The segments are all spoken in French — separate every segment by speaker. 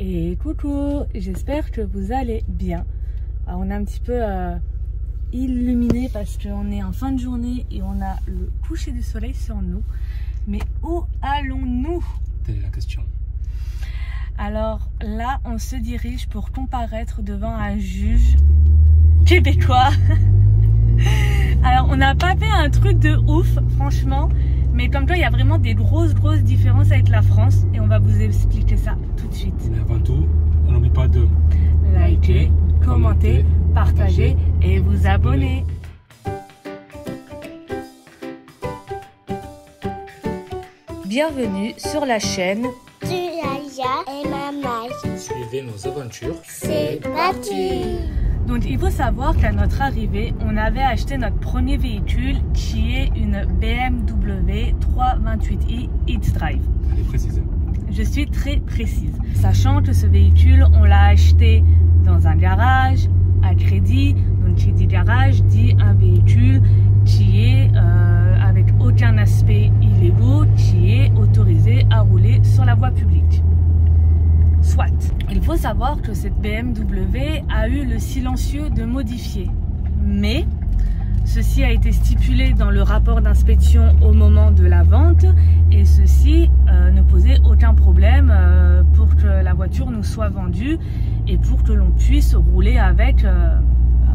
Speaker 1: Et coucou, j'espère que vous allez bien. Alors, on est un petit peu illuminé parce qu'on est en fin de journée et on a le coucher du soleil sur nous. Mais où allons-nous?
Speaker 2: Telle est la question.
Speaker 1: Alors là, on se dirige pour comparaître devant un juge québécois. Alors, on n'a pas fait un truc de ouf, franchement. Mais comme toi, il y a vraiment des grosses différences avec la France. Et on va vous expliquer ça tout de suite.
Speaker 2: Mais avant tout, on n'oublie pas de
Speaker 1: liker, commenter, partager et vous abonner. Bienvenue sur la chaîne
Speaker 3: Tulaya et Maman.
Speaker 2: Suivez nos aventures.
Speaker 3: C'est parti.
Speaker 1: Donc il faut savoir qu'à notre arrivée, on avait acheté notre premier véhicule qui est une BMW 328i xDrive.
Speaker 2: Elle est précise.
Speaker 1: Je suis très précise. Sachant que ce véhicule, on l'a acheté dans un garage à crédit. Donc qui dit garage dit un véhicule qui est avec aucun aspect illégaux, qui est autorisé à rouler sur la voie publique. Soit. Il faut savoir que cette BMW a eu le silencieux de modifier. Mais ceci a été stipulé dans le rapport d'inspection au moment de la vente et ceci ne posait aucun problème pour que la voiture nous soit vendue et pour que l'on puisse rouler avec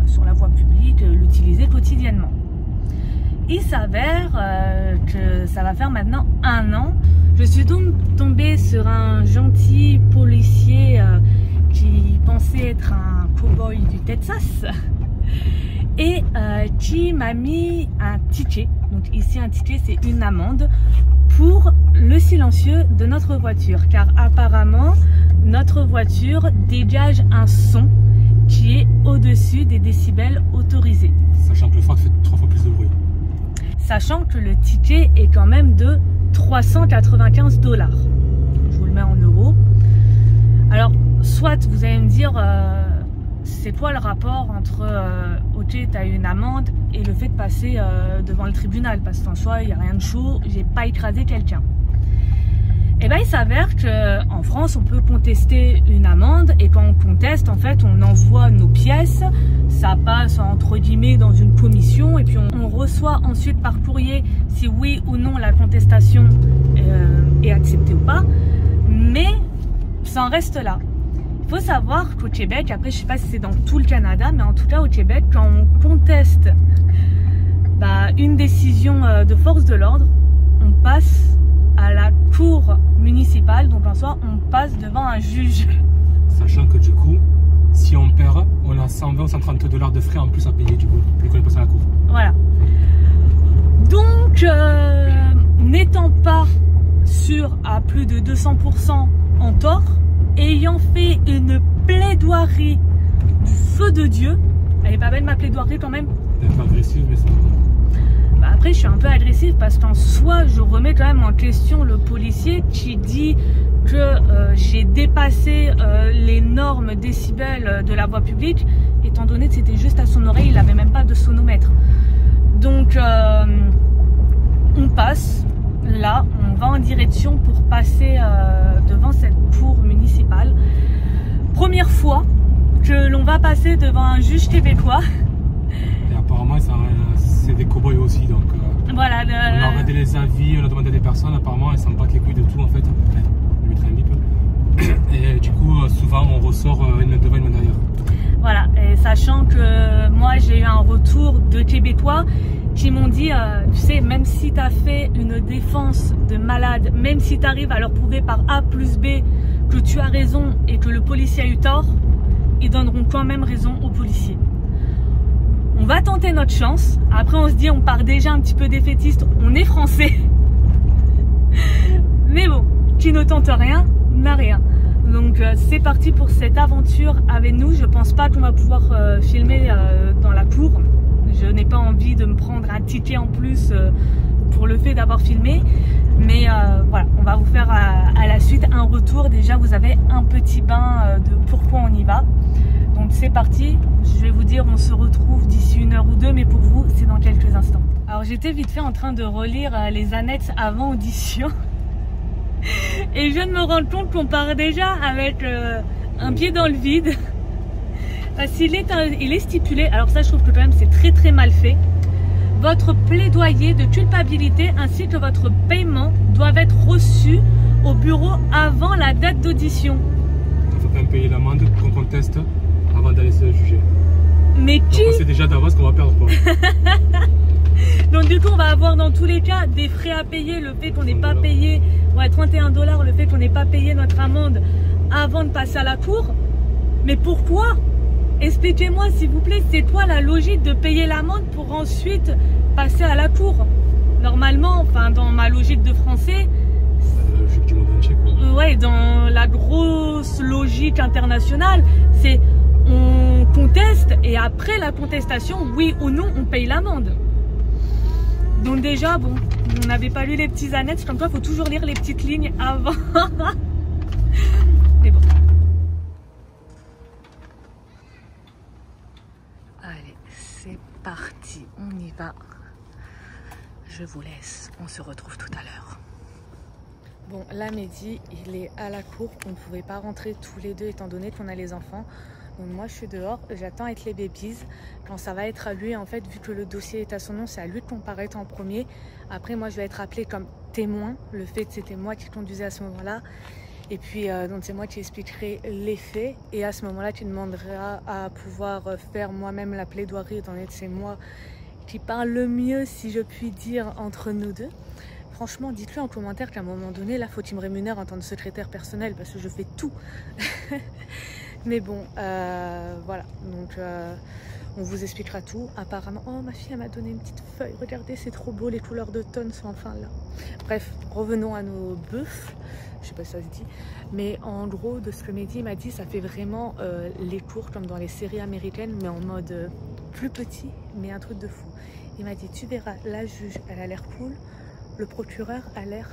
Speaker 1: sur la voie publique, l'utiliser quotidiennement. Il s'avère que ça va faire maintenant 1 an. Je suis donc tombée sur un gentil policier qui pensait être un cow-boy du Texas et qui m'a mis un ticket. Donc ici un ticket, c'est une amende pour le silencieux de notre voiture, car apparemment notre voiture dégage un son qui est au-dessus des décibels autorisés.
Speaker 2: Sachant que le Ford fait 3 fois plus de bruit.
Speaker 1: Sachant que le ticket est quand même de 395 $. Je vous le mets en euros. Alors, soit vous allez me dire, c'est quoi le rapport entre ok, tu as eu une amende et le fait de passer devant le tribunal? Parce qu'en soi, il n'y a rien de chaud, j'ai pas écrasé quelqu'un. Et bien, il s'avère qu'en France, on peut contester une amende et quand on conteste, en fait, on envoie nos pièces, ça passe entre guillemets dans une commission et puis on reçoit ensuite par courrier si oui ou non la contestation est acceptée ou pas. Mais ça en reste là. Il faut savoir qu'au Québec, après je sais pas si c'est dans tout le Canada, mais en tout cas au Québec, quand on conteste une décision de force de l'ordre, on passe à la cour municipale, donc en soi on passe devant un juge.
Speaker 2: Sachant que du coup, si on perd, on a 120 ou 130 $ de frais en plus à payer du coup, vu qu'on est passé à la cour.
Speaker 1: Voilà. Donc, n'étant pas sûr à plus de 200% en tort, ayant fait une plaidoirie du feu de Dieu, elle est pas belle ma plaidoirie quand même?
Speaker 2: Elle est pas agressive, mais ça.
Speaker 1: Après, je suis un peu agressive parce qu'en soi, je remets quand même en question le policier qui dit que j'ai dépassé les normes décibels de la voie publique, étant donné que c'était juste à son oreille, il n'avait même pas de sonomètre. Donc, on passe, là, on va en direction pour passer devant cette cour municipale. Première fois que l'on va passer devant un juge québécois.
Speaker 2: Et apparemment, c'est des cow-boys aussi, donc
Speaker 1: voilà,
Speaker 2: on a regardé les avis, on a demandé à des personnes, apparemment elles ne sentent pas les couilles de tout en fait. Je mettrai un bip. Et du coup, souvent on ressort une main devant, une main derrière. Voilà,
Speaker 1: et sachant que moi j'ai eu un retour de Québécois qui m'ont dit, tu sais, même si tu as fait une défense de malade, même si tu arrives à leur prouver par A plus B que tu as raison et que le policier a eu tort, ils donneront quand même raison au policier. On va tenter notre chance. Après, on se dit, on part déjà un petit peu défaitiste. On est français. Mais bon, qui ne tente rien n'a rien. Donc, c'est parti pour cette aventure avec nous. Je pense pas qu'on va pouvoir filmer dans la cour. Je n'ai pas envie de me prendre un ticket en plus pour le fait d'avoir filmé. Mais voilà, on va vous faire à la suite un retour. Déjà, vous avez un petit bain de pourquoi on y va. Donc c'est parti, je vais vous dire, on se retrouve d'ici 1 heure ou 2, mais pour vous, c'est dans quelques instants. Alors j'étais vite fait en train de relire les annexes avant audition. Et je viens de me rendre compte qu'on part déjà avec un pied dans le vide. Parce qu'il est, il est stipulé, alors ça je trouve que quand même c'est très très mal fait. Votre plaidoyer de culpabilité ainsi que votre paiement doivent être reçus au bureau avant la date d'audition.
Speaker 2: Il faut quand même payer l'amende qu'on conteste avant d'aller se juger.
Speaker 1: Mais qui...
Speaker 2: Donc on sait déjà d'avance qu'on va perdre quoi.
Speaker 1: Donc du coup on va avoir dans tous les cas des frais à payer, le fait qu'on n'ait pas payé, ouais, 31 $, le fait qu'on n'ait pas payé notre amende avant de passer à la cour. Mais pourquoi? Expliquez-moi s'il vous plaît, c'est quoi la logique de payer l'amende pour ensuite passer à la cour? Normalement, enfin dans ma logique de français,
Speaker 2: La logique du monde entier quoi.
Speaker 1: ouais, dans la grosse logique internationale, c'est on conteste et après la contestation, oui ou non, on paye l'amende. Donc déjà, bon, on n'avait pas lu les petits annexes, comme toi, il faut toujours lire les petites lignes avant. Mais bon. Allez, c'est parti, on y va. Je vous laisse, on se retrouve tout à l'heure. Bon, là, Mehdi, il est à la cour, on ne pouvait pas rentrer tous les deux étant donné qu'on a les enfants. Donc moi je suis dehors, j'attends avec les babies. Quand ça va être à lui, en fait, vu que le dossier est à son nom, c'est à lui de comparaître en premier. Après moi je vais être appelée comme témoin, le fait que c'était moi qui conduisais à ce moment-là. Et puis donc c'est moi qui expliquerai les faits. Et à ce moment-là tu demanderas à pouvoir faire moi-même la plaidoirie, étant donné que c'est moi qui parle le mieux, si je puis dire, entre nous deux. Franchement, dites-le en commentaire qu'à un moment donné, là, faut qu'il me rémunère en tant que secrétaire personnel parce que je fais tout. Mais bon, voilà, donc on vous expliquera tout. Apparemment, oh ma fille elle m'a donné une petite feuille, regardez c'est trop beau, les couleurs d'automne sont enfin là. Bref, revenons à nos bœufs, je sais pas si ça se dit, mais en gros de ce que Mehdi m'a dit, ça fait vraiment les cours comme dans les séries américaines, mais en mode plus petit, mais un truc de fou. Il m'a dit, tu verras, la juge elle a l'air cool, le procureur a l'air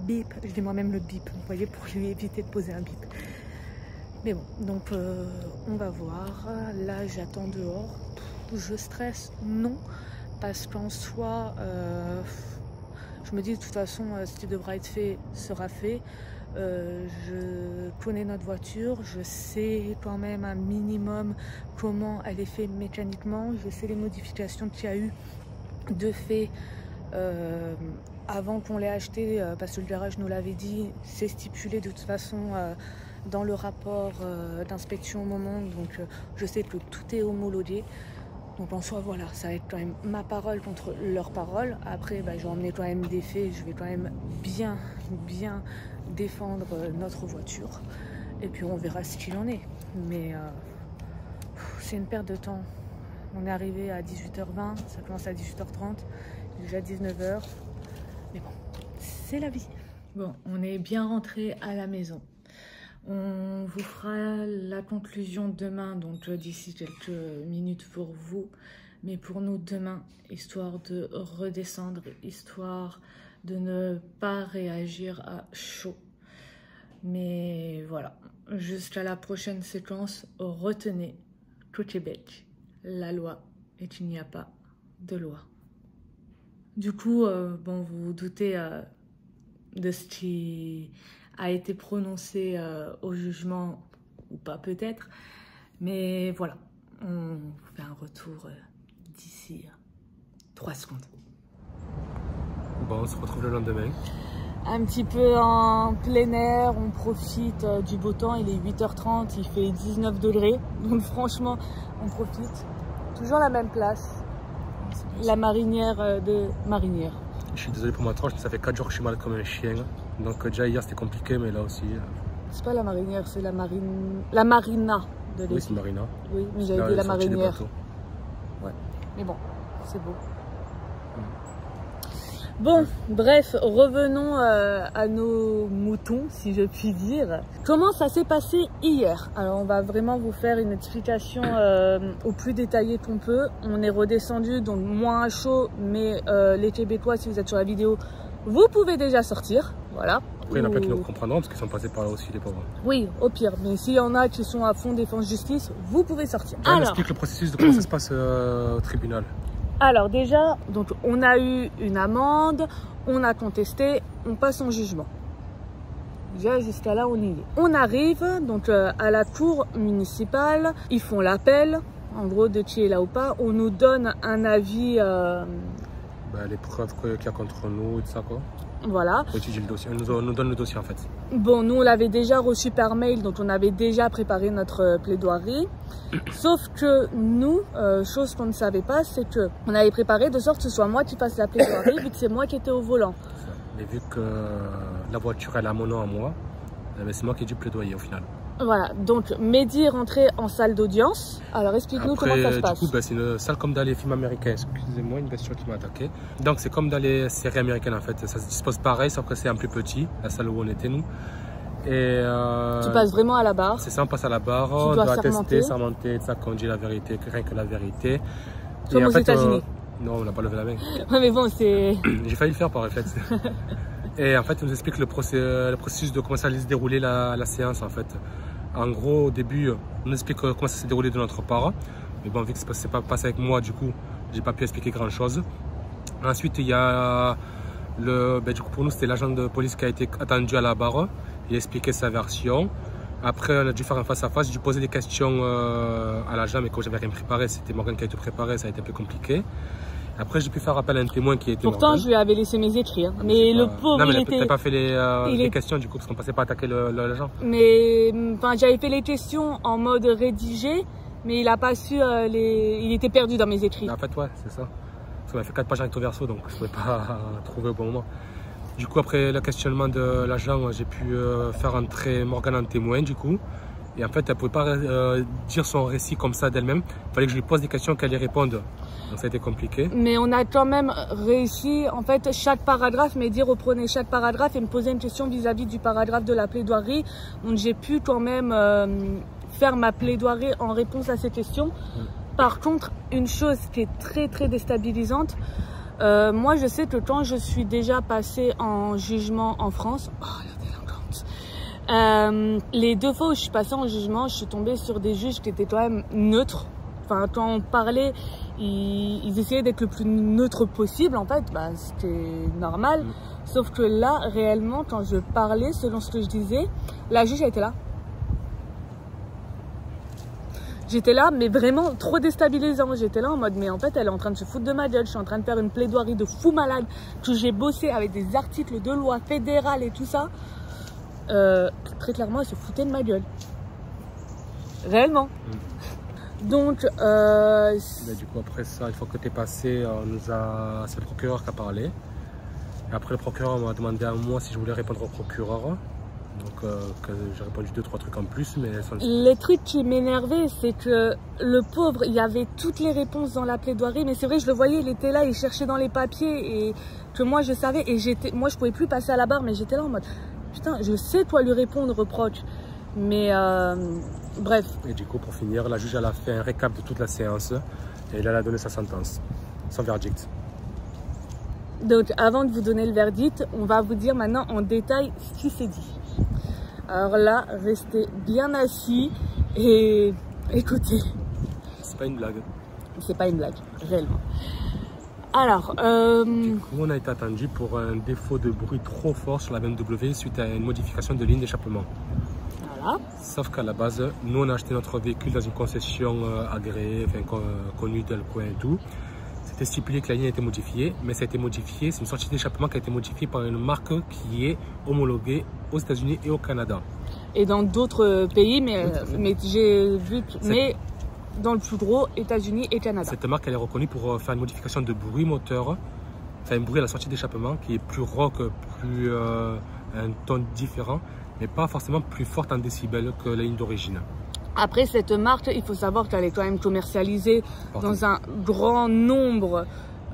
Speaker 1: bip, je dis moi-même le bip, vous voyez, pour lui éviter de poser un bip. Mais bon, donc on va voir. Là, j'attends dehors. Je stresse? Non. Parce qu'en soi, je me dis de toute façon, ce qui devra être fait sera fait. Je connais notre voiture. Je sais quand même un minimum comment elle est faite mécaniquement. Je sais les modifications qu'il y a eu de fait avant qu'on l'ait acheté. Parce que le garage nous l'avait dit. C'est stipulé de toute façon... dans le rapport d'inspection au moment, donc je sais que tout est homologué. Donc en soi, voilà, ça va être quand même ma parole contre leur parole. Après, bah, je vais emmener quand même des faits, je vais quand même bien défendre notre voiture. Et puis on verra ce qu'il en est. Mais c'est une perte de temps. On est arrivé à 18h20, ça commence à 18h30, déjà 19h. Mais bon, c'est la vie. Bon, on est bien rentré à la maison. On vous fera la conclusion demain, donc d'ici quelques minutes pour vous, mais pour nous demain, histoire de redescendre, histoire de ne pas réagir à chaud. Mais voilà, jusqu'à la prochaine séquence, retenez qu'au Québec, la loi et qu'il n'y a pas de loi. Du coup, bon, vous vous doutez de ce qui a été prononcé au jugement, ou pas peut-être, mais voilà, on fait un retour d'ici 3 secondes.
Speaker 2: Bon, on se retrouve le lendemain.
Speaker 1: Un petit peu en plein air, on profite du beau temps, il est 8h30, il fait 19 degrés, donc franchement, on profite. Toujours la même place, la marinière de Marinière.
Speaker 2: Je suis désolé pour ma tranche, ça fait 4 jours que je suis malade comme un chien. Donc déjà hier c'était compliqué, mais là aussi...
Speaker 1: C'est pas la marinière, c'est la marina de l'équipe.
Speaker 2: Oui, c'est Marina.
Speaker 1: Oui, mais j'avais dit la marinière.
Speaker 2: Ouais.
Speaker 1: Mais bon, c'est beau. Bon, bref, revenons à nos moutons, si je puis dire. Comment ça s'est passé hier? Alors, on va vraiment vous faire une explication au plus détaillée qu'on peut. On est redescendu, donc moins à chaud, mais les Québécois, si vous êtes sur la vidéo, vous pouvez déjà sortir. Voilà.
Speaker 2: Après, il y en a plein qui nous comprendront, parce qu'ils sont passés par là aussi, les pauvres.
Speaker 1: Oui, au pire. Mais s'il y en a qui sont à fond défense justice, vous pouvez sortir.
Speaker 2: On explique le processus de comment ça se passe au tribunal.
Speaker 1: Alors déjà, donc on a eu une amende, on a contesté, on passe en jugement. Déjà, jusqu'à là, on y est. On arrive donc à la cour municipale. Ils font l'appel, en gros, de qui est là ou pas. On nous donne un avis.
Speaker 2: Les preuves qu'il y a contre nous et tout ça, quoi.
Speaker 1: Voilà.
Speaker 2: On étudie le dossier. On nous donne le dossier, en fait.
Speaker 1: Bon, nous, on l'avait déjà reçu par mail, donc on avait déjà préparé notre plaidoirie. Sauf que nous, chose qu'on ne savait pas, c'est que on avait préparé de sorte que ce soit moi qui fasse la plaidoirie, vu que c'est moi qui étais au volant.
Speaker 2: Mais vu que la voiture, elle a mon nom à moi, c'est moi qui ai dû plaidoyer au final.
Speaker 1: Voilà, donc Mehdi est rentré en salle d'audience. Alors explique-nous comment ça se passe.
Speaker 2: Du coup, c'est une salle comme dans les films américains. Excusez-moi, une bestiole qui m'a attaqué. Donc c'est comme dans les séries américaines en fait. Ça se dispose pareil, sauf que c'est un plus petit, la salle où on était nous. Et
Speaker 1: tu passes vraiment à la barre.
Speaker 2: C'est ça, on passe à la barre, on doit tester, sermenter, ça qu'on dit la vérité, rien que la vérité.
Speaker 1: Comme aux États-Unis.
Speaker 2: Non, on n'a pas levé la main.
Speaker 1: Ouais, mais bon, c'est...
Speaker 2: J'ai failli le faire par réflexe. Et en fait, on nous explique le processus de comment ça allait se dérouler la séance en fait. En gros, au début, on nous explique comment ça s'est déroulé de notre part. Mais bon, vu que c'est pas passé avec moi, du coup, j'ai pas pu expliquer grand chose. Ensuite, il y a du coup, pour nous, c'était l'agent de police qui a été attendu à la barre. Il a expliqué sa version. Après, on a dû faire un face-à-face. J'ai dû poser des questions à l'agent, mais comme j'avais rien préparé, c'était Morgane qui a tout préparé, ça a été un peu compliqué. Après, j'ai pu faire appel à un témoin qui était
Speaker 1: Pourtant,
Speaker 2: Morgane.
Speaker 1: Je lui avais laissé mes écrits. Hein. Mais le pauvre,
Speaker 2: non, mais
Speaker 1: il était...
Speaker 2: t'as pas fait les questions, du coup, parce qu'on passait pas à attaquer l'agent.
Speaker 1: Mais j'avais fait les questions en mode rédigé, mais il a pas su... Il était perdu dans mes écrits.
Speaker 2: En fait, ouais, c'est ça. Parce qu'on a fait 4 pages recto verso, donc je pouvais pas trouver au bon moment. Du coup, après le questionnement de l'agent, j'ai pu faire entrer Morgane en témoin, du coup. Et en fait, elle ne pouvait pas dire son récit comme ça d'elle-même. Il fallait que je lui pose des questions qu'elle y réponde. Donc ça a été compliqué.
Speaker 1: Mais on a quand même réussi, en fait, chaque paragraphe, Mehdi reprenait chaque paragraphe et me posait une question vis-à-vis du paragraphe de la plaidoirie. Donc j'ai pu quand même faire ma plaidoirie en réponse à ces questions. Par contre, une chose qui est très très déstabilisante, moi je sais que quand je suis déjà passée en jugement en France, les 2 fois où je suis passée en jugement, je suis tombée sur des juges qui étaient quand même neutres. Enfin, quand on parlait, ils essayaient d'être le plus neutre possible, en fait, c'était normal. Sauf que là, réellement, quand je parlais, selon ce que je disais, la juge, elle était là. J'étais là, mais vraiment trop déstabilisant. J'étais là en mode, mais en fait, elle est en train de se foutre de ma gueule. Je suis en train de faire une plaidoirie de fou malade, que j'ai bossé avec des articles de loi fédérale et tout ça. Très clairement, elle se foutait de ma gueule. Réellement. Donc,
Speaker 2: mais du coup, après ça, une fois que tu es passé, c'est le procureur qui a parlé. Et après, le procureur m'a demandé à moi si je voulais répondre au procureur. Donc, j'ai répondu 2-3 trucs en plus. Mais
Speaker 1: les trucs qui m'énervaient, c'est que le pauvre, il y avait toutes les réponses dans la plaidoirie. Mais c'est vrai, je le voyais, il était là, il cherchait dans les papiers. Et que moi, je savais. Et moi, je pouvais plus passer à la barre, mais j'étais là en mode, putain, je sais toi lui répondre, reproche. Mais bref.
Speaker 2: Et du coup, pour finir, la juge elle a fait un récap de toute la séance et elle a donné sa sentence, son verdict.
Speaker 1: Donc, avant de vous donner le verdict, on va vous dire maintenant en détail ce qui s'est dit. Alors là, restez bien assis et écoutez.
Speaker 2: C'est pas une blague.
Speaker 1: C'est pas une blague, réellement. Alors,
Speaker 2: du coup, on a été attendu pour un défaut de bruit trop fort sur la BMW suite à une modification de ligne d'échappement.
Speaker 1: Voilà.
Speaker 2: Sauf qu'à la base, nous on a acheté notre véhicule dans une concession agréée, connue dans le coin et tout. C'était stipulé que la ligne a été modifiée, mais ça a été modifié, c'est une sortie d'échappement qui a été modifiée par une marque qui est homologuée aux États-Unis et au Canada.
Speaker 1: Et dans d'autres pays, mais j'ai vu que... dans le plus gros, États-Unis et Canada.
Speaker 2: Cette marque, elle est reconnue pour faire une modification de bruit moteur, enfin un bruit à la sortie d'échappement qui est plus rock, plus un ton différent, mais pas forcément plus forte en décibels que la ligne d'origine.
Speaker 1: Après, cette marque, il faut savoir qu'elle est quand même commercialisée dans un grand nombre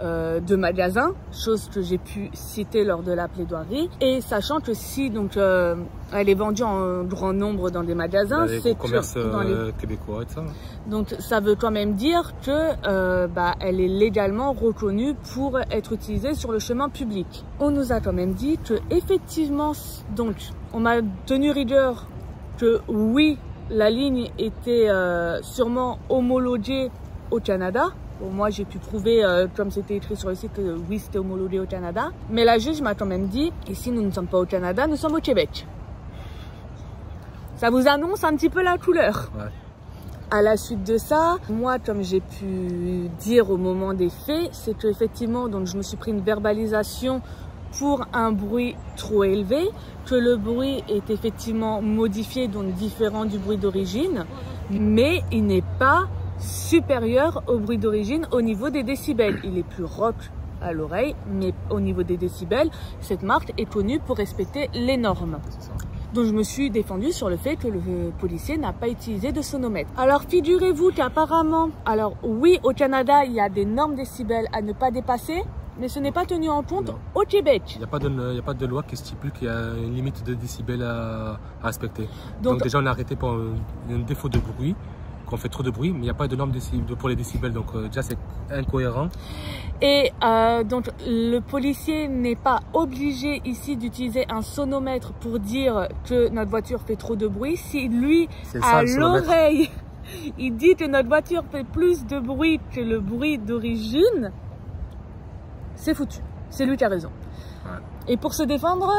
Speaker 1: de magasins, chose que j'ai pu citer lors de la plaidoirie. Et sachant que si donc elle est vendue en grand nombre dans des magasins,
Speaker 2: c'est commerce dans les québécois et ça.
Speaker 1: Donc ça veut quand même dire que elle est légalement reconnue pour être utilisée sur le chemin public. On nous a quand même dit que effectivement, donc on m'a tenu rigueur que oui, la ligne était sûrement homologuée au Canada. Bon, moi, j'ai pu prouver, comme c'était écrit sur le site, que oui, c'était homologué au Canada. Mais la juge m'a quand même dit, ici, nous ne sommes pas au Canada, nous sommes au Québec. Ça vous annonce un petit peu la couleur.
Speaker 2: Ouais.
Speaker 1: À la suite de ça, moi, comme j'ai pu dire au moment des faits, c'est qu'effectivement, donc je me suis pris une verbalisation pour un bruit trop élevé, que le bruit est effectivement modifié, donc différent du bruit d'origine, mais il n'est pas supérieur au bruit d'origine au niveau des décibels. Il est plus rock à l'oreille, mais au niveau des décibels, cette marque est connue pour respecter les normes. Donc je me suis défendue sur le fait que le policier n'a pas utilisé de sonomètre. Alors figurez-vous qu'apparemment, alors oui, au Canada, il y a des normes décibels à ne pas dépasser, mais ce n'est pas tenu en compte au Québec.
Speaker 2: Il n'y a pas de loi qui stipule qu'il y a une limite de décibels à respecter. Donc déjà, on est arrêté pour un défaut de bruit, qu'on fait trop de bruit, mais il n'y a pas de norme pour les décibels. Donc déjà, c'est incohérent.
Speaker 1: Et donc, le policier n'est pas obligé ici d'utiliser un sonomètre pour dire que notre voiture fait trop de bruit. Si lui, à l'oreille, il dit que notre voiture fait plus de bruit que le bruit d'origine, c'est foutu. C'est lui qui a raison. Ouais. Et pour se défendre...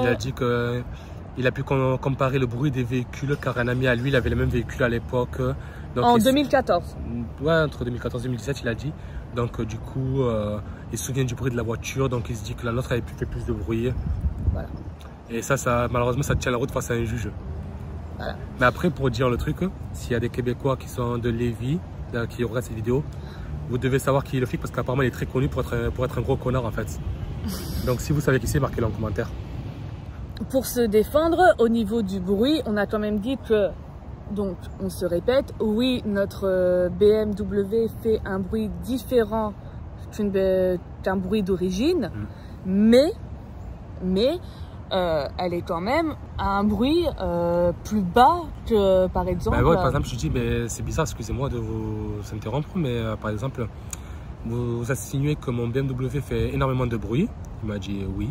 Speaker 2: Il a dit qu'il a pu comparer le bruit des véhicules car un ami à lui, il avait le même véhicule à l'époque.
Speaker 1: En 2014.
Speaker 2: Ouais, entre 2014 et 2017, il a dit. Donc du coup, il se souvient du bruit de la voiture, donc il se dit que la nôtre avait fait plus de bruit.
Speaker 1: Voilà.
Speaker 2: Et ça malheureusement, ça tient la route face à un juge.
Speaker 1: Voilà.
Speaker 2: Mais après, pour dire le truc, s'il y a des Québécois qui sont de Lévis, qui regardent cette vidéo, vous devez savoir qui est le flic parce qu'apparemment il est très connu pour être un gros connard en fait. Donc si vous savez qui c'est, marquez-le en commentaire.
Speaker 1: Pour se défendre, au niveau du bruit, on a quand même dit que, donc on se répète, oui, notre BMW fait un bruit différent qu'un bruit d'origine, mais elle est quand même à un bruit plus bas que, par exemple...
Speaker 2: Bah ouais, par exemple, je dis, mais c'est bizarre, excusez-moi de vous interrompre, mais par exemple, vous insinuez que mon BMW fait énormément de bruit. Il m'a dit oui.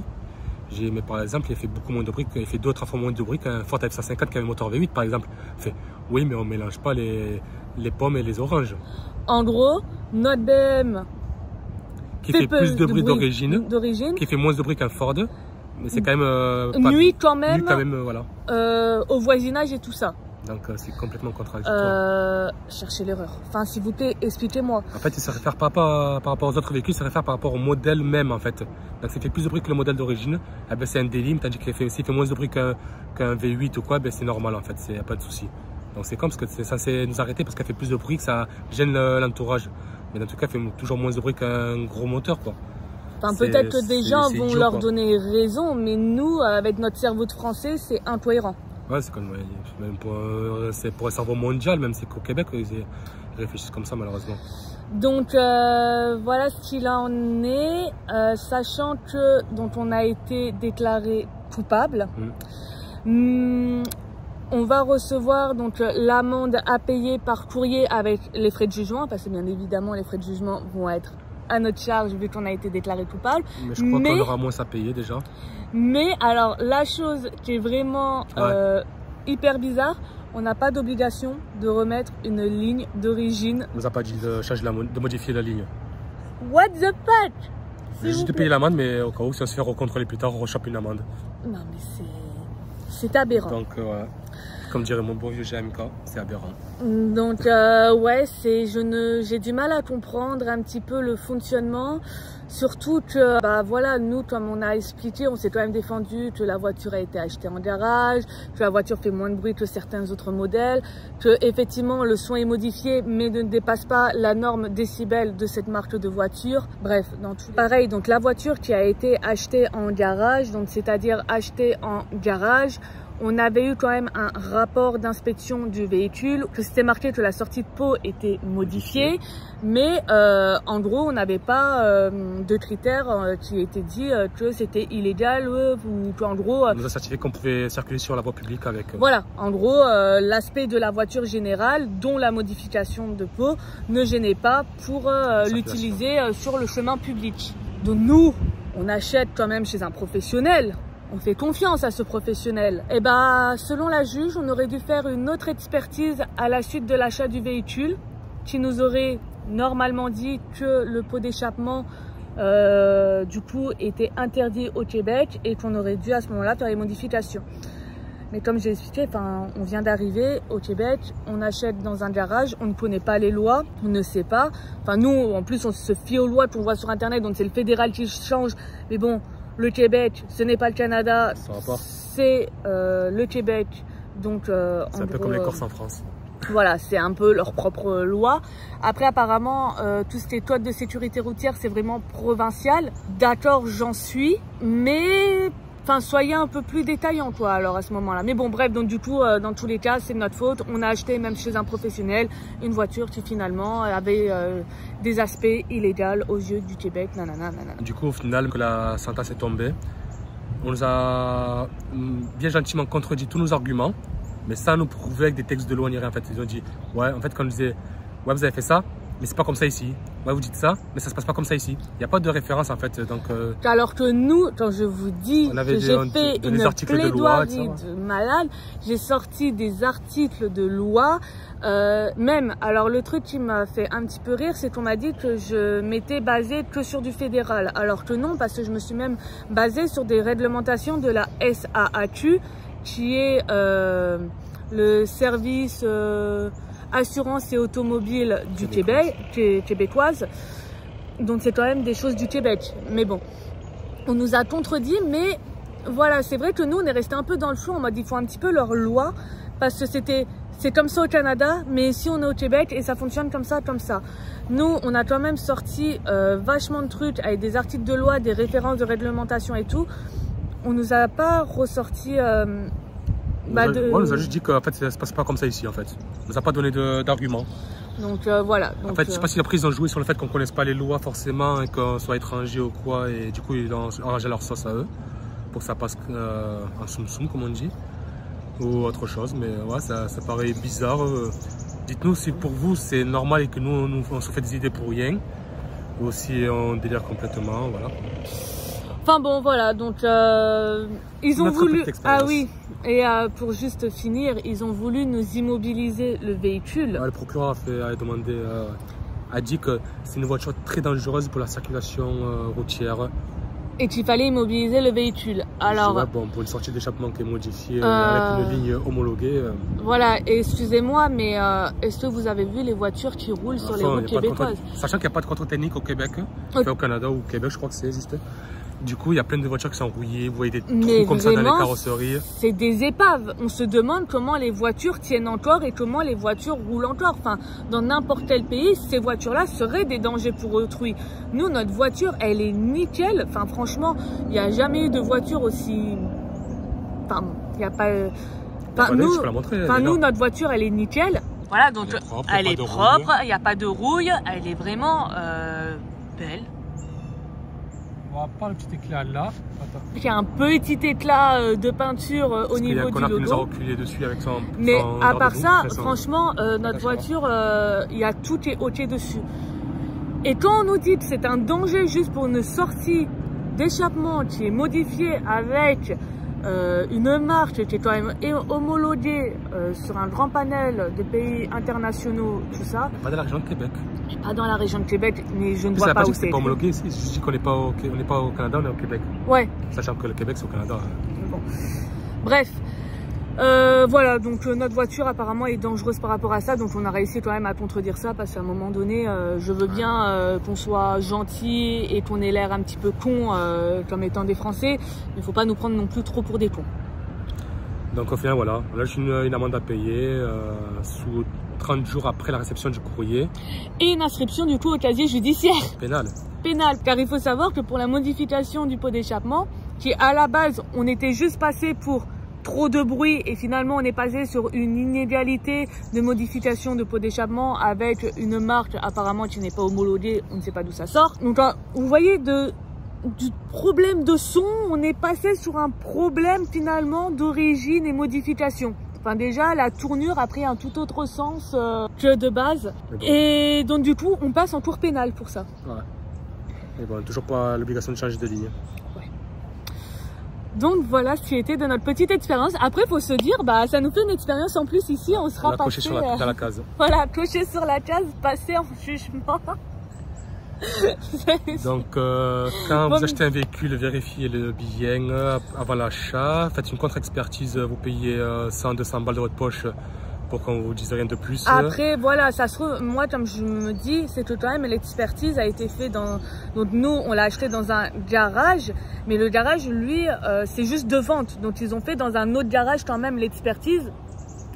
Speaker 2: Mais par exemple, il fait beaucoup moins de bruit, il fait 2 ou 3 fois moins de bruit qu'un Ford F-150 qui a un moteur V8, par exemple. Il fait oui, mais on ne mélange pas les pommes et les oranges.
Speaker 1: En gros, notre BM
Speaker 2: qui fait plus de bruit d'origine, qui fait moins de bruit qu'un Ford. Mais c'est quand même...
Speaker 1: nuit quand même,
Speaker 2: voilà.
Speaker 1: Au voisinage et tout ça.
Speaker 2: Donc c'est complètement contradictoire.
Speaker 1: Cherchez l'erreur. Enfin, s'il vous plaît, expliquez-moi.
Speaker 2: En fait, il se réfère par rapport aux autres véhicules, il se réfère par rapport au modèle même, en fait. Donc s'il fait plus de bruit que le modèle d'origine, eh ben, c'est un délit, tandis qu'il fait moins de bruit qu'un V8 ou quoi, ben, c'est normal, en fait, il n'y a pas de souci. Donc c'est comme parce que c'est censé nous arrêter parce qu'elle fait plus de bruit, que ça gêne l'entourage. Mais en tout cas, elle fait toujours moins de bruit qu'un gros moteur, quoi.
Speaker 1: Enfin, peut-être que des gens vont
Speaker 2: idiot,
Speaker 1: leur
Speaker 2: quoi.
Speaker 1: Donner raison, mais nous, avec notre cerveau de français, c'est incohérent.
Speaker 2: Ouais, c'est comme même pour un cerveau mondial, même c'est qu'au Québec, ils réfléchissent comme ça, malheureusement.
Speaker 1: Donc voilà ce qu'il en est, sachant que donc on a été déclaré coupable. On va recevoir donc l'amende à payer par courrier avec les frais de jugement, parce que bien évidemment les frais de jugement vont être à notre charge vu qu'on a été déclaré coupable.
Speaker 2: Mais je crois qu'on aura moins à payer déjà. Mais
Speaker 1: alors la chose qui est vraiment hyper bizarre, on n'a pas d'obligation de remettre une ligne d'origine.
Speaker 2: On nous a pas dit de modifier la ligne.
Speaker 1: What the fuck?
Speaker 2: C'est juste de payer l'amende, mais au cas où si on se fait recontrôler plus tard, on rechoppe une amende.
Speaker 1: Non mais c'est aberrant.
Speaker 2: Donc comme dirait mon bon vieux GMK, c'est aberrant.
Speaker 1: Donc ouais, j'ai du mal à comprendre un petit peu le fonctionnement. Surtout que, bah voilà, nous, comme on a expliqué, on s'est quand même défendu que la voiture a été achetée en garage, que la voiture fait moins de bruit que certains autres modèles, que effectivement le son est modifié mais ne dépasse pas la norme décibels de cette marque de voiture. Bref, dans tout pareil, donc la voiture qui a été achetée en garage, donc c'est-à-dire achetée en garage, on avait eu quand même un rapport d'inspection du véhicule, que c'était marqué que la sortie de pot était modifiée, mais en gros, on n'avait pas de critères qui étaient dit que c'était illégal ou qu'en gros...
Speaker 2: on nous a certifié qu'on pouvait circuler sur la voie publique avec...
Speaker 1: Voilà, en gros, l'aspect de la voiture générale, dont la modification de pot, ne gênait pas pour l'utiliser sur le chemin public. Donc nous, on achète quand même chez un professionnel. On fait confiance à ce professionnel. Et ben, selon la juge, on aurait dû faire une autre expertise à la suite de l'achat du véhicule, qui nous aurait normalement dit que le pot d'échappement, du coup, était interdit au Québec et qu'on aurait dû à ce moment-là faire les modifications. Mais comme j'ai expliqué, on vient d'arriver au Québec, on achète dans un garage, on ne connaît pas les lois, on ne sait pas. Enfin, nous, en plus, on se fie aux lois qu'on voit sur Internet, donc c'est le fédéral qui change. Mais bon, le Québec, ce n'est pas le Canada, c'est le Québec. Donc,
Speaker 2: c'est un peu comme les Corses en France.
Speaker 1: Voilà, c'est un peu leur propre loi. Après, apparemment, tout ce qui est code de sécurité routière, c'est vraiment provincial. D'accord, j'en suis, mais enfin, soyez un peu plus détaillant, quoi, alors à ce moment-là. Mais bon, bref, donc du coup, dans tous les cas, c'est de notre faute. On a acheté, même chez un professionnel, une voiture qui finalement avait des aspects illégaux aux yeux du Québec. Nanana, nanana.
Speaker 2: Du coup, au final, que la sentence est tombée, on nous a bien gentiment contredit tous nos arguments. Mais sans nous prouver avec des textes de loi ni rien, en fait. Ils ont dit, ouais, en fait, quand on disait, ouais, vous avez fait ça, mais c'est pas comme ça ici. Ouais, vous dites ça, mais ça se passe pas comme ça ici. Il n'y a pas de référence, en fait. Donc,
Speaker 1: alors que nous, quand je vous dis que j'ai fait une plaidoirie de malade, j'ai sorti des articles de loi. Même, alors le truc qui m'a fait un petit peu rire, c'est qu'on m'a dit que je m'étais basée que sur du fédéral. Alors que non, parce que je me suis même basée sur des réglementations de la SAAQ, qui est le service assurance et automobile du Québec, québécoise. Donc c'est quand même des choses du Québec. Mais bon, on nous a contredit, mais voilà, c'est vrai que nous, on est resté un peu dans le flou en mode il faut un petit peu leur loi, parce que c'est comme ça au Canada, mais ici on est au Québec et ça fonctionne comme ça, comme ça. Nous, on a quand même sorti vachement de trucs avec des articles de loi, des références de réglementation et tout. On nous a pas ressorti.
Speaker 2: On nous a juste dit qu'en fait, ça se passe pas comme ça ici, en fait. On nous a pas donné d'arguments.
Speaker 1: Donc voilà. Donc,
Speaker 2: en fait, je sais pas si après ils ont joué sur le fait qu'on connaisse pas les lois forcément et qu'on soit étranger ou quoi, et du coup ils ont arrangé leur sauce à eux pour que ça passe en soum-soum, comme on dit, ou autre chose. Mais ouais, ça paraît bizarre. Dites-nous si pour vous c'est normal et que nous on se fait des idées pour rien, ou si on délire complètement, voilà.
Speaker 1: Enfin bon, voilà, donc ils ont voulu... Ah oui, et pour juste finir, ils ont voulu nous immobiliser le véhicule.
Speaker 2: Ouais, le procureur a dit que c'est une voiture très dangereuse pour la circulation routière.
Speaker 1: Et qu'il fallait immobiliser le véhicule. Alors,
Speaker 2: ouais, bon, pour une sortie d'échappement qui est modifiée avec une ligne homologuée.
Speaker 1: Voilà, excusez-moi, mais est-ce que vous avez vu les voitures qui roulent sur les routes québécoises?
Speaker 2: Sachant qu'il n'y a pas de contrôle technique au Québec, au Canada ou au Québec, je crois que c'est juste. Du coup, il y a plein de voitures qui sont rouillées, vous voyez des trous comme ça dans les carrosseries.
Speaker 1: C'est des épaves. On se demande comment les voitures tiennent encore et comment les voitures roulent encore. Enfin, dans n'importe quel pays, ces voitures-là seraient des dangers pour autrui. Nous, notre voiture, elle est nickel. Enfin, franchement, il n'y a jamais eu de voiture aussi... Enfin, il n'y a pas... Enfin, nous, notre voiture, elle est nickel. Voilà, donc elle est propre, il n'y a pas de rouille, elle est vraiment belle.
Speaker 2: On va pas le petit éclat là.
Speaker 1: Il y a un petit éclat de peinture au niveau du logo.
Speaker 2: Qui nous a reculé dessus avec son.
Speaker 1: Mais à part ça, franchement, notre voiture, il y a tout qui est ok dessus. Et quand on nous dit que c'est un danger juste pour une sortie d'échappement qui est modifiée avec une marque qui est quand même homologuée sur un grand panel de pays internationaux, tout ça.
Speaker 2: Pas dans la région de Québec.
Speaker 1: Pas dans la région de Québec, mais je ne vois pas où c'est.
Speaker 2: C'est pas homologué ici, je dis qu'on n'est pas au Canada, on est au Québec.
Speaker 1: Ouais.
Speaker 2: Sachant que le Québec c'est au Canada.
Speaker 1: Bon. Bref. Voilà, donc notre voiture apparemment est dangereuse par rapport à ça, donc on a réussi quand même à contredire ça parce qu'à un moment donné, je veux bien qu'on soit gentil et qu'on ait l'air un petit peu con comme étant des Français, mais il ne faut pas nous prendre non plus trop pour des cons.
Speaker 2: Donc au final, voilà, là j'ai une amende à payer sous 30 jours après la réception du courrier. Et
Speaker 1: une inscription du coup au casier judiciaire.
Speaker 2: Pénal.
Speaker 1: Pénal, car il faut savoir que pour la modification du pot d'échappement, qui à la base, on était juste passé pour trop de bruit et finalement on est passé sur une inégalité de modification de pot d'échappement avec une marque apparemment qui n'est pas homologuée, on ne sait pas d'où ça sort. Donc vous voyez du problème de son, on est passé sur un problème finalement d'origine et modification. Enfin déjà la tournure a pris un tout autre sens que de base. Bon. Et donc du coup on passe en cour pénale pour ça.
Speaker 2: Ouais. Et bon, toujours pas l'obligation de changer de ligne.
Speaker 1: Donc voilà ce qui était de notre petite expérience. Après, il faut se dire, bah ça nous fait une expérience en plus ici. On sera passé
Speaker 2: coché dans la case.
Speaker 1: Voilà, coché sur la case, passé en jugement.
Speaker 2: Donc, quand vous achetez un véhicule, vérifiez-le bien avant l'achat. Faites une contre-expertise, vous payez 100-200 balles de votre poche pour qu'on vous dise rien de plus.
Speaker 1: Après, voilà, ça se trouve, moi, comme je me dis, c'est que quand même l'expertise a été faite dans... Donc nous, on l'a acheté dans un garage, mais le garage, lui, c'est juste de vente. Donc ils ont fait dans un autre garage quand même l'expertise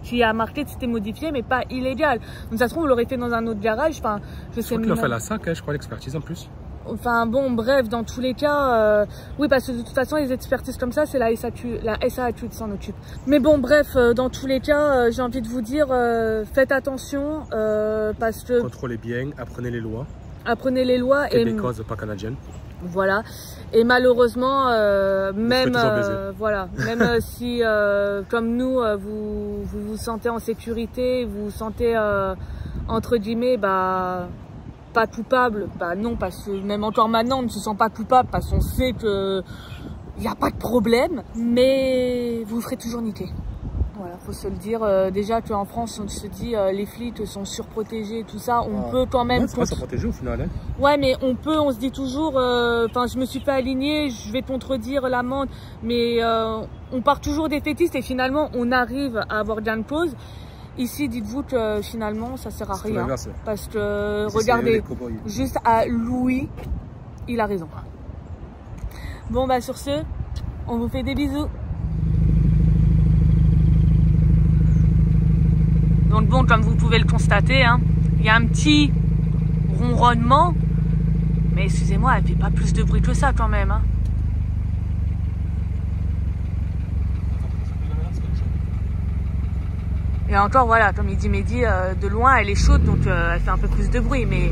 Speaker 1: qui a marqué que c'était modifié, mais pas illégal. Donc ça se trouve, on l'aurait fait dans un autre garage. Enfin, je sais
Speaker 2: qu'ils l'ont fait à la SAC, hein, je crois, l'expertise en plus.
Speaker 1: Enfin bon, bref, dans tous les cas, oui, parce que de toute façon, les expertises comme ça, c'est la SAAQ qui s'en occupe. Mais bon, bref, dans tous les cas, j'ai envie de vous dire, faites attention, parce que...
Speaker 2: Contrôlez bien, apprenez les lois.
Speaker 1: Apprenez les lois.
Speaker 2: Québécoises, pas canadiennes.
Speaker 1: Voilà. Et malheureusement, même voilà, même si comme nous, vous vous sentez en sécurité, vous vous sentez entre guillemets, pas coupable, non, parce que même encore maintenant on ne se sent pas coupable parce qu'on sait que il n'y a pas de problème, mais vous ferez toujours niquer. Voilà, faut se le dire. Déjà qu'en France, on se dit les flics sont surprotégés, tout ça, on peut quand même...
Speaker 2: Ouais, c'est pas surprotégé au final. Hein.
Speaker 1: Ouais, mais on se dit toujours, enfin, je me suis fait aligner, je vais contredire l'amende, mais on part toujours des fétistes et finalement, on arrive à avoir gain de cause. Ici, dites-vous que finalement, ça sert à rien. Parce que, regardez, juste à Louis, il a raison. Bon, sur ce, on vous fait des bisous. Donc bon, comme vous pouvez le constater, hein, il y a un petit ronronnement. Mais excusez-moi, elle fait pas plus de bruit que ça quand même. Hein. Et encore, voilà, comme il dit Mehdi, de loin, elle est chaude, donc elle fait un peu plus de bruit. Mais